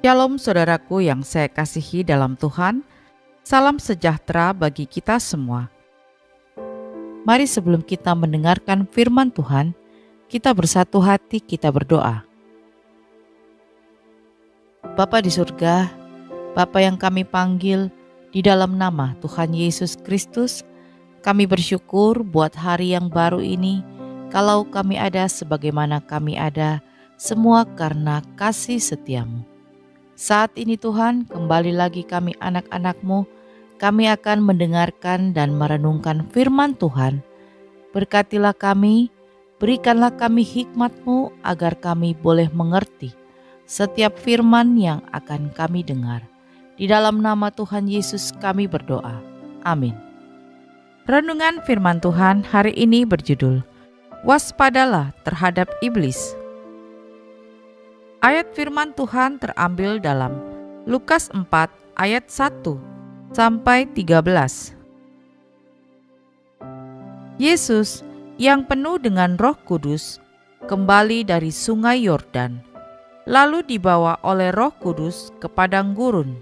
Shalom saudaraku yang saya kasihi dalam Tuhan, salam sejahtera bagi kita semua. Mari sebelum kita mendengarkan firman Tuhan, kita bersatu hati, kita berdoa. Bapa di surga, Bapa yang kami panggil di dalam nama Tuhan Yesus Kristus, kami bersyukur buat hari yang baru ini, kalau kami ada sebagaimana kami ada, semua karena kasih setia-Mu. Saat ini Tuhan, kembali lagi kami anak-anak-Mu, kami akan mendengarkan dan merenungkan firman Tuhan. Berkatilah kami, berikanlah kami hikmat-Mu agar kami boleh mengerti setiap firman yang akan kami dengar. Di dalam nama Tuhan Yesus kami berdoa. Amin. Renungan firman Tuhan hari ini berjudul, Waspadalah terhadap iblis. Ayat firman Tuhan terambil dalam Lukas 4 ayat 1 sampai 13. Yesus yang penuh dengan Roh Kudus kembali dari sungai Yordan, lalu dibawa oleh Roh Kudus ke padang gurun.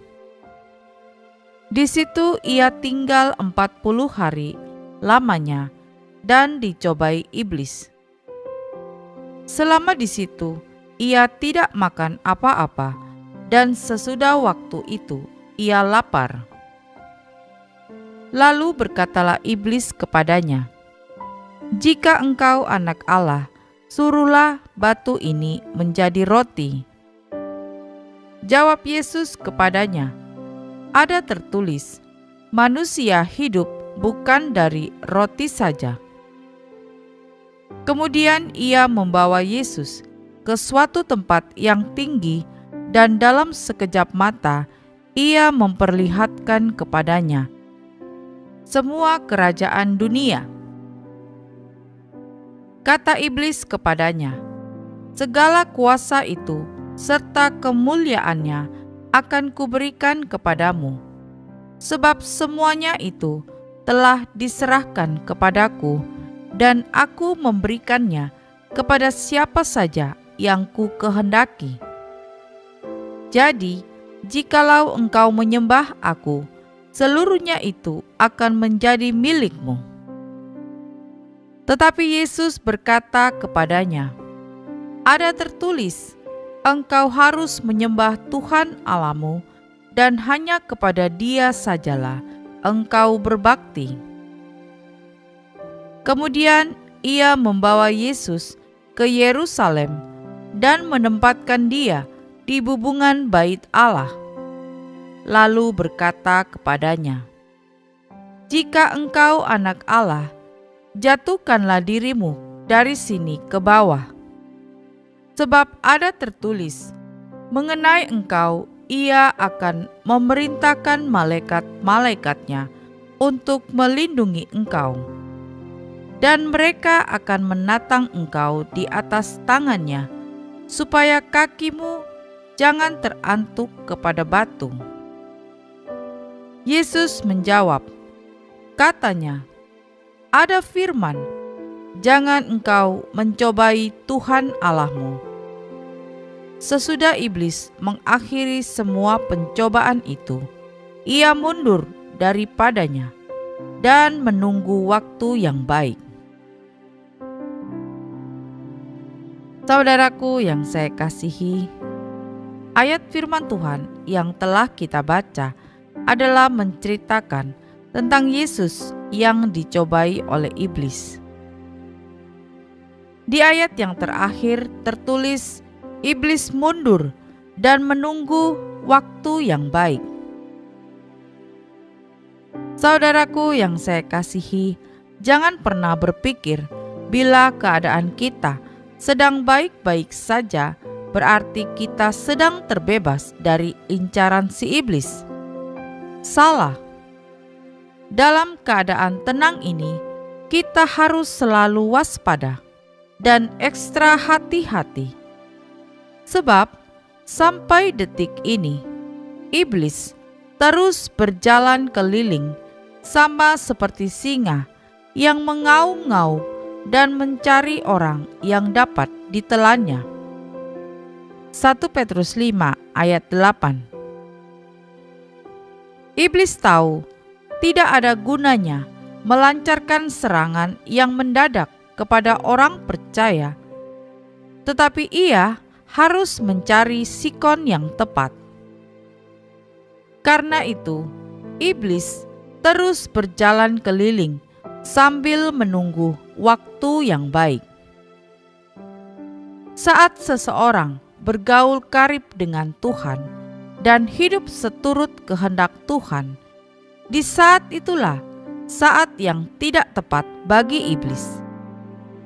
Di situ ia tinggal 40 hari lamanya dan dicobai iblis. Selama di situ ia tidak makan apa-apa, dan sesudah waktu itu ia lapar. Lalu berkatalah iblis kepadanya, "Jika engkau anak Allah, suruhlah batu ini menjadi roti." Jawab Yesus kepadanya, "Ada tertulis, manusia hidup bukan dari roti saja." Kemudian ia membawa Yesus ke suatu tempat yang tinggi, dan dalam sekejap mata ia memperlihatkan kepadanya semua kerajaan dunia. Kata iblis kepadanya, "Segala kuasa itu serta kemuliaannya akan kuberikan kepadamu, sebab semuanya itu telah diserahkan kepadaku, dan aku memberikannya kepada siapa saja yang ku kehendaki. Jadi, jikalau engkau menyembah aku, seluruhnya itu akan menjadi milikmu." Tetapi Yesus berkata kepadanya, "Ada tertulis, engkau harus menyembah Tuhan Allahmu, dan hanya kepada Dia sajalah engkau berbakti." Kemudian ia membawa Yesus ke Yerusalem dan menempatkan dia di bubungan bait Allah. Lalu berkata kepadanya, "Jika engkau anak Allah, jatuhkanlah dirimu dari sini ke bawah. Sebab ada tertulis, mengenai engkau ia akan memerintahkan malaikat-malaikatnya untuk melindungi engkau. Dan mereka akan menatang engkau di atas tangannya, supaya kakimu jangan terantuk kepada batu." Yesus menjawab, katanya, "Ada firman, jangan engkau mencobai Tuhan Allahmu." Sesudah iblis mengakhiri semua pencobaan itu, ia mundur daripadanya dan menunggu waktu yang baik. Saudaraku yang saya kasihi, ayat firman Tuhan yang telah kita baca adalah menceritakan tentang Yesus yang dicobai oleh iblis. Di ayat yang terakhir tertulis, iblis mundur dan menunggu waktu yang baik. Saudaraku yang saya kasihi, jangan pernah berpikir bila keadaan kita sedang baik-baik saja, berarti kita sedang terbebas dari incaran si iblis. Salah. Dalam keadaan tenang ini, kita harus selalu waspada dan ekstra hati-hati. Sebab sampai detik ini, iblis terus berjalan keliling sama seperti singa yang mengaum-ngaum dan mencari orang yang dapat ditelannya. 1 Petrus 5 ayat 8. Iblis tahu tidak ada gunanya melancarkan serangan yang mendadak kepada orang percaya, tetapi ia harus mencari sikon yang tepat. Karena itu, iblis terus berjalan keliling sambil menunggu waktu yang baik. Saat seseorang bergaul karib dengan Tuhan dan hidup seturut kehendak Tuhan, di saat itulah saat yang tidak tepat bagi iblis.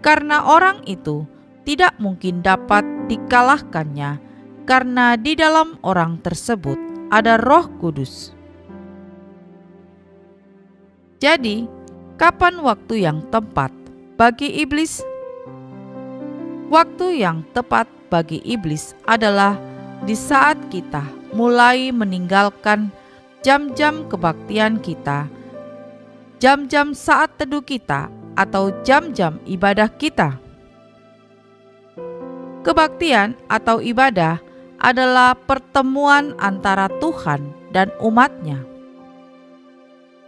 Karena orang itu tidak mungkin dapat dikalahkannya, karena di dalam orang tersebut ada Roh Kudus. Jadi, kapan waktu yang tepat bagi iblis? Waktu yang tepat bagi iblis adalah di saat kita mulai meninggalkan jam-jam kebaktian kita, jam-jam saat teduh kita, atau jam-jam ibadah kita. Kebaktian atau ibadah adalah pertemuan antara Tuhan dan umat-Nya.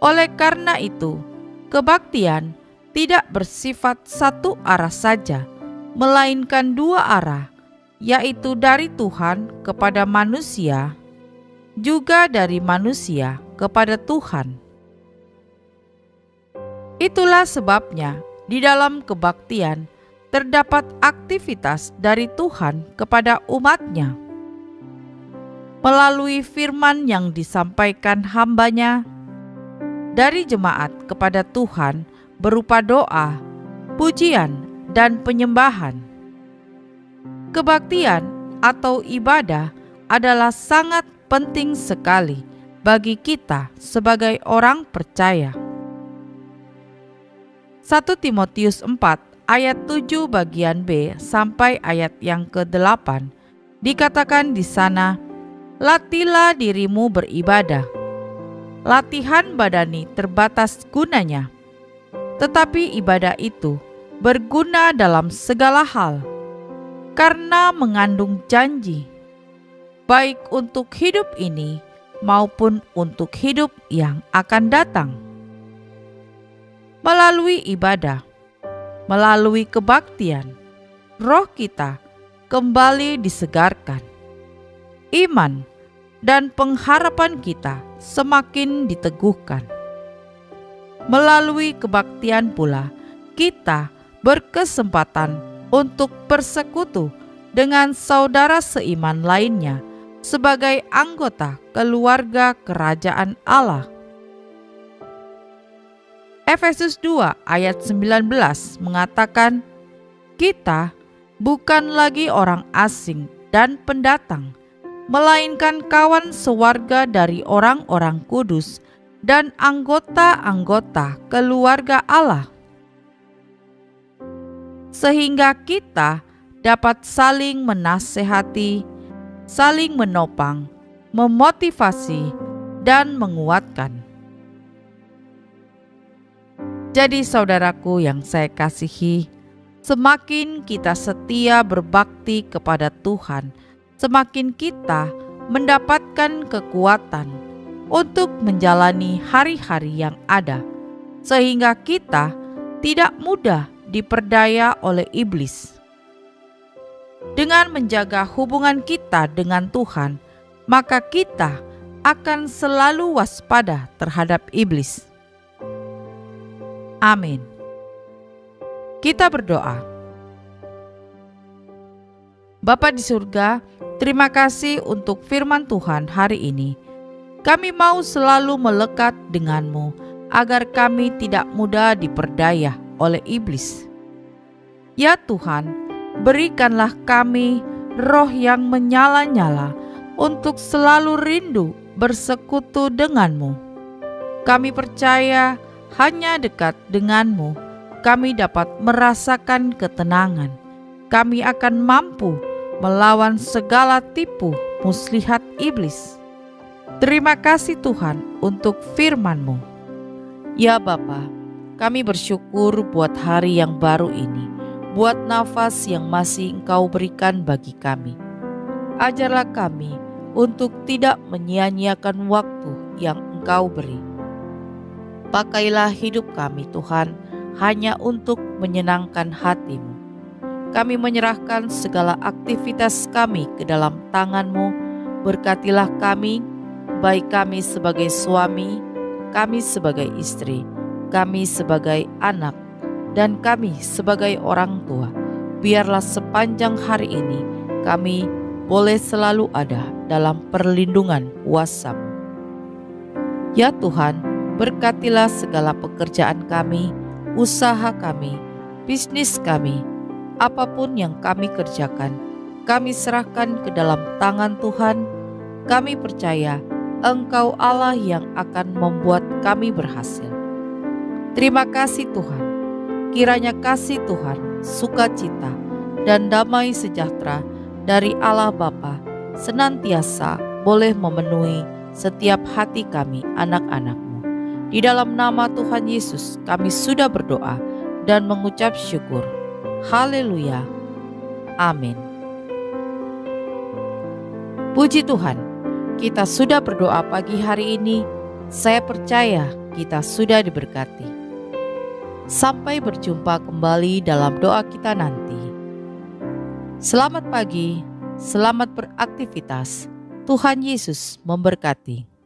Oleh karena itu, kebaktian tidak bersifat satu arah saja, melainkan dua arah, yaitu dari Tuhan kepada manusia, juga dari manusia kepada Tuhan. Itulah sebabnya di dalam kebaktian terdapat aktivitas dari Tuhan kepada umat-Nya. Melalui firman yang disampaikan hamba-Nya, dari jemaat kepada Tuhan berupa doa, pujian, dan penyembahan. Kebaktian atau ibadah adalah sangat penting sekali bagi kita sebagai orang percaya. 1 Timotius 4 ayat 7 bagian B sampai ayat yang ke-8 dikatakan di sana, "Latihlah dirimu beribadah." Latihan badani terbatas gunanya, tetapi ibadah itu berguna dalam segala hal, karena mengandung janji, baik untuk hidup ini maupun untuk hidup yang akan datang. Melalui ibadah, melalui kebaktian, roh kita kembali disegarkan. Iman dan pengharapan kita semakin diteguhkan. Melalui kebaktian pula, kita berkesempatan untuk bersekutu dengan saudara seiman lainnya sebagai anggota keluarga kerajaan Allah. Efesus 2 ayat 19 mengatakan, "Kita bukan lagi orang asing dan pendatang, melainkan kawan sewarga dari orang-orang kudus dan anggota-anggota keluarga Allah, sehingga kita dapat saling menasehati, saling menopang, memotivasi, dan menguatkan." Jadi saudaraku yang saya kasihi, semakin kita setia berbakti kepada Tuhan, semakin kita mendapatkan kekuatan untuk menjalani hari-hari yang ada, sehingga kita tidak mudah diperdaya oleh iblis. Dengan menjaga hubungan kita dengan Tuhan, maka kita akan selalu waspada terhadap iblis. Amin. Kita berdoa. Bapa di surga, terima kasih untuk firman Tuhan hari ini. Kami mau selalu melekat denganmu, agar kami tidak mudah diperdaya oleh iblis. Ya Tuhan, berikanlah kami roh yang menyala-nyala untuk selalu rindu bersekutu denganmu. Kami percaya hanya dekat denganmu, kami dapat merasakan ketenangan. Kami akan mampu melawan segala tipu muslihat iblis. Terima kasih Tuhan untuk firman-Mu. Ya Bapa, kami bersyukur buat hari yang baru ini, buat nafas yang masih Engkau berikan bagi kami. Ajarlah kami untuk tidak menyia-nyiakan waktu yang Engkau beri. Pakailah hidup kami Tuhan, hanya untuk menyenangkan hati-Mu. Kami menyerahkan segala aktivitas kami ke dalam tangan-Mu. Berkatilah kami, baik kami sebagai suami, kami sebagai istri, kami sebagai anak, dan kami sebagai orang tua. Biarlah sepanjang hari ini kami boleh selalu ada dalam perlindungan kuasa-Mu. Ya Tuhan, berkatilah segala pekerjaan kami, usaha kami, bisnis kami, apapun yang kami kerjakan, kami serahkan ke dalam tangan Tuhan. Kami percaya Engkau Allah yang akan membuat kami berhasil. Terima kasih Tuhan. Kiranya kasih Tuhan, sukacita, dan damai sejahtera dari Allah Bapa senantiasa boleh memenuhi setiap hati kami anak-anak-Mu. Di dalam nama Tuhan Yesus kami sudah berdoa dan mengucap syukur. Haleluya. Amin. Puji Tuhan, kita sudah berdoa pagi hari ini. Saya percaya kita sudah diberkati. Sampai berjumpa kembali dalam doa kita nanti. Selamat pagi, selamat beraktivitas. Tuhan Yesus memberkati.